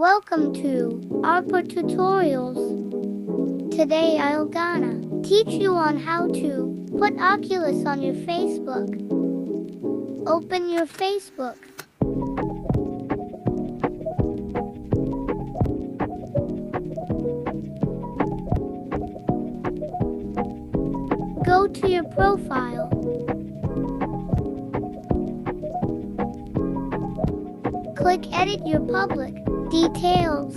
Welcome to RP'ER Tutorials. Today I'll gonna teach you on how to put Oculus on your Facebook. Open your Facebook. Go to your profile. Click Edit Your Public Details.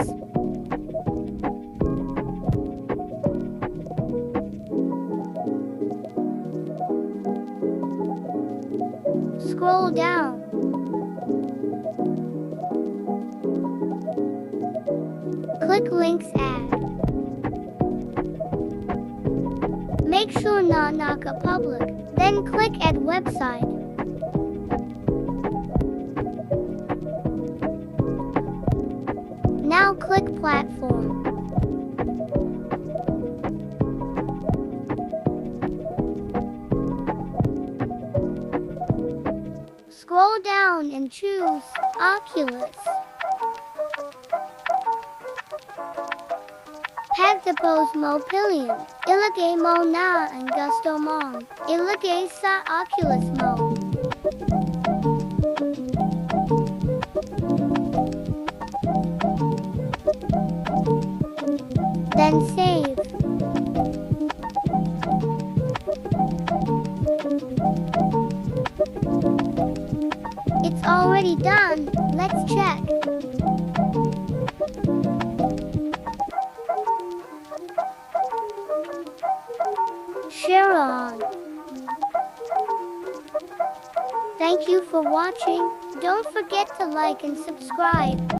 Scroll down. Click Links Add. Make sure not a public, then click Add Website. Now click Platform. Scroll down and choose Oculus. Pagtapos mo pilihan, ilagay mo na ang gusto mong ilagay sa Oculus mo. Then save. It's already done. Let's check. Share on. Thank you for watching. Don't forget to like and subscribe.